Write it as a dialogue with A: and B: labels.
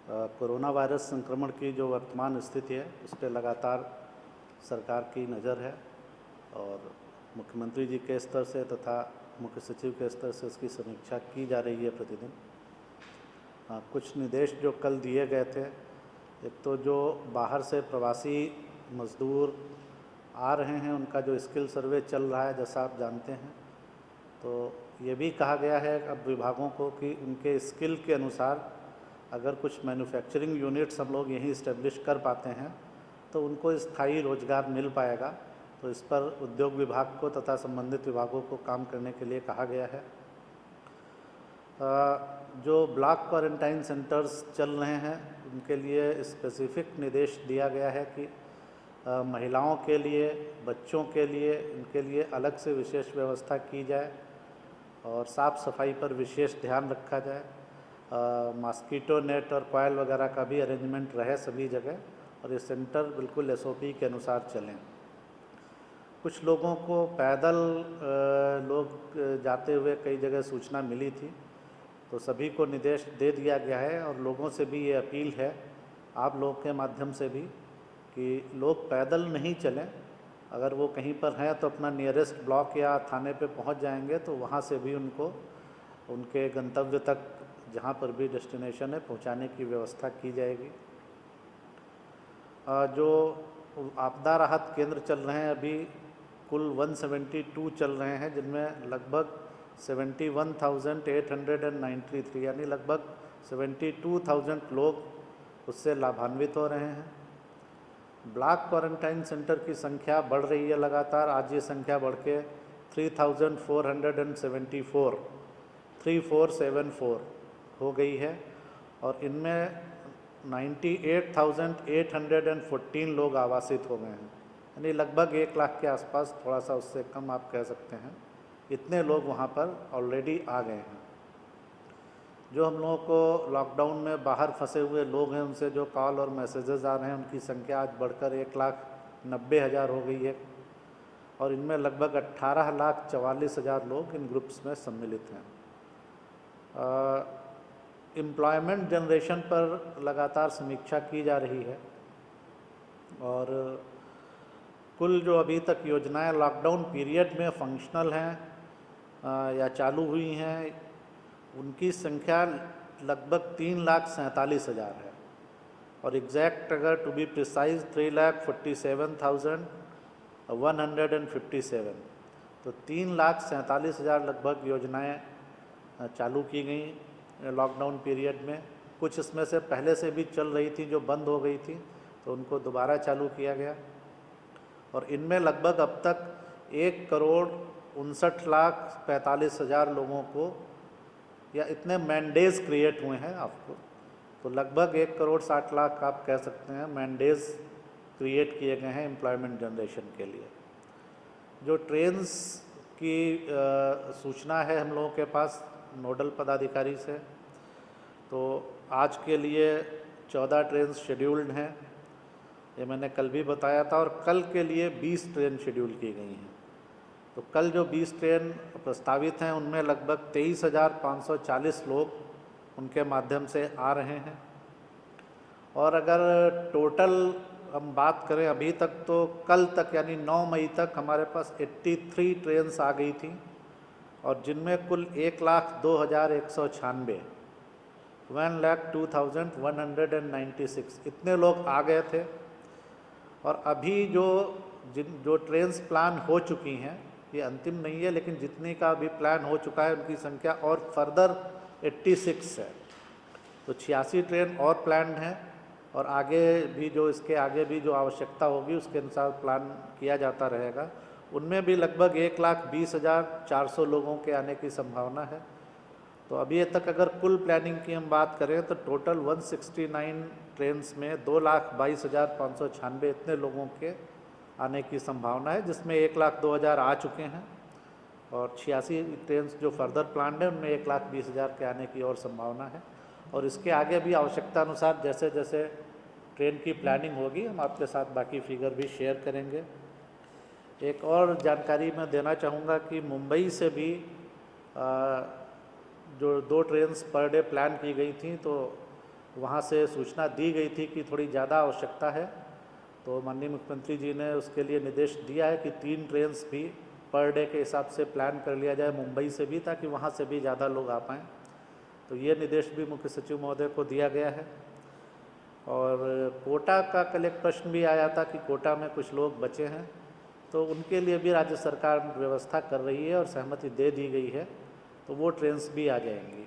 A: Corona virus संक्रमण की जो वर्तमान स्थिति है उस पर लगातार सरकार की नज़र है और मुख्यमंत्री जी के स्तर से तथा मुख्य सचिव के स्तर से इसकी समीक्षा की जा रही है प्रतिदिन। कुछ निर्देश जो कल दिए गए थे, एक तो जो बाहर से प्रवासी मजदूर आ रहे हैं उनका जो स्किल सर्वे चल रहा है, जैसा आप जानते हैं, तो ये भी कहा गया है अब विभागों को कि उनके स्किल के अनुसार अगर कुछ मैन्युफैक्चरिंग यूनिट्स हम लोग यहीं इस्टेब्लिश कर पाते हैं तो उनको स्थायी रोजगार मिल पाएगा। तो इस पर उद्योग विभाग को तथा संबंधित विभागों को काम करने के लिए कहा गया है। जो ब्लॉक क्वारंटाइन सेंटर्स चल रहे हैं उनके लिए स्पेसिफिक निर्देश दिया गया है कि महिलाओं के लिए, बच्चों के लिए, इनके लिए अलग से विशेष व्यवस्था की जाए और साफ़ सफाई पर विशेष ध्यान रखा जाए। मॉस्किटो नेट और कॉयल वगैरह का भी अरेंजमेंट रहे सभी जगह और ये सेंटर बिल्कुल एसओपी के अनुसार चलें। कुछ लोगों को पैदल लोग जाते हुए कई जगह सूचना मिली थी, तो सभी को निर्देश दे दिया गया है और लोगों से भी ये अपील है, आप लोगों के माध्यम से भी, कि लोग पैदल नहीं चलें। अगर वो कहीं पर हैं तो अपना नियरेस्ट ब्लॉक या थाने पे पहुंच जाएंगे तो वहाँ से भी उनको उनके गंतव्य तक, जहाँ पर भी डेस्टिनेशन है, पहुँचाने की व्यवस्था की जाएगी। जो आपदा राहत केंद्र चल रहे हैं अभी कुल 172 चल रहे हैं, जिनमें लगभग 71,893 यानी लगभग 72,000 लोग उससे लाभान्वित हो रहे हैं। ब्लॉक क्वारंटाइन सेंटर की संख्या बढ़ रही है लगातार। आज ये संख्या बढ़ के 3474 हो गई है और इनमें 98,814 लोग आवासित हो गए हैं, यानी लगभग 1 लाख के आसपास, थोड़ा सा उससे कम आप कह सकते हैं, इतने लोग वहाँ पर ऑलरेडी आ गए हैं। जो हम लोगों को लॉकडाउन में बाहर फंसे हुए लोग हैं उनसे जो कॉल और मैसेजेस आ रहे हैं उनकी संख्या आज बढ़कर 1,90,000 हो गई है और इनमें लगभग 18,44,000 लोग इन ग्रुप्स में सम्मिलित हैं। एम्प्लॉयमेंट जनरेशन पर लगातार समीक्षा की जा रही है और कुल जो अभी तक योजनाएं लॉकडाउन पीरियड में फंक्शनल हैं या चालू हुई हैं, उनकी संख्या लगभग 3,47,000 है और एग्जैक्ट अगर टू बी प्रिसाइज 3,47,157। तो 3,47,000 लगभग योजनाएं चालू की गई लॉकडाउन पीरियड में। कुछ इसमें से पहले से भी चल रही थी जो बंद हो गई थी, तो उनको दोबारा चालू किया गया और इनमें लगभग अब तक 1,59,45,000 लोगों को या इतने मैंडेज क्रिएट हुए हैं आपको, तो लगभग 1,60,00,000 आप कह सकते हैं मैंडेज क्रिएट किए गए हैं एम्प्लॉयमेंट जनरेशन के लिए। जो ट्रेन्स की सूचना है हम लोगों के पास नोडल पदाधिकारी से, तो आज के लिए 14 ट्रेन शेड्यूल्ड हैं, ये मैंने कल भी बताया था, और कल के लिए 20 ट्रेन शेड्यूल की गई हैं। तो कल जो 20 ट्रेन प्रस्तावित हैं उनमें लगभग 23,540 लोग उनके माध्यम से आ रहे हैं और अगर टोटल हम बात करें अभी तक, तो कल तक यानी 9 मई तक हमारे पास 83 ट्रेन्स आ गई थी और जिनमें कुल 1,02,196 1,02,196 इतने लोग आ गए थे। और अभी जो ट्रेन्स प्लान हो चुकी हैं, ये अंतिम नहीं है, लेकिन जितनी का अभी प्लान हो चुका है उनकी संख्या और फर्दर 86 है, तो 86 ट्रेन और प्लान हैं और आगे भी जो इसके आगे भी जो आवश्यकता होगी उसके अनुसार प्लान किया जाता रहेगा। उनमें भी लगभग 1,20,400 लोगों के आने की संभावना है। तो अभी तक अगर कुल प्लानिंग की हम बात करें तो टोटल 169 ट्रेन्स में 2,22,596 इतने लोगों के आने की संभावना है, जिसमें 1,02,000 आ चुके हैं और 86 ट्रेन्स जो फर्दर प्लान है उनमें 1,20,000 के आने की और संभावना है। और इसके आगे भी आवश्यकता अनुसार जैसे जैसे ट्रेन की प्लानिंग होगी हम आपके साथ बाकी फिगर भी शेयर करेंगे। एक और जानकारी मैं देना चाहूँगा कि मुंबई से भी जो 2 ट्रेन्स पर डे प्लान की गई थी, तो वहाँ से सूचना दी गई थी कि थोड़ी ज़्यादा आवश्यकता है, तो माननीय मुख्यमंत्री जी ने उसके लिए निर्देश दिया है कि 3 ट्रेन्स भी पर डे के हिसाब से प्लान कर लिया जाए मुंबई से भी, ताकि वहाँ से भी ज़्यादा लोग आ पाएँ। तो ये निर्देश भी मुख्य सचिव महोदय को दिया गया है। और कोटा का कल एक प्रश्न भी आया था कि कोटा में कुछ लोग बचे हैं, तो उनके लिए भी राज्य सरकार व्यवस्था कर रही है और सहमति दे दी गई है, तो वो ट्रेन्स भी आ जाएंगी।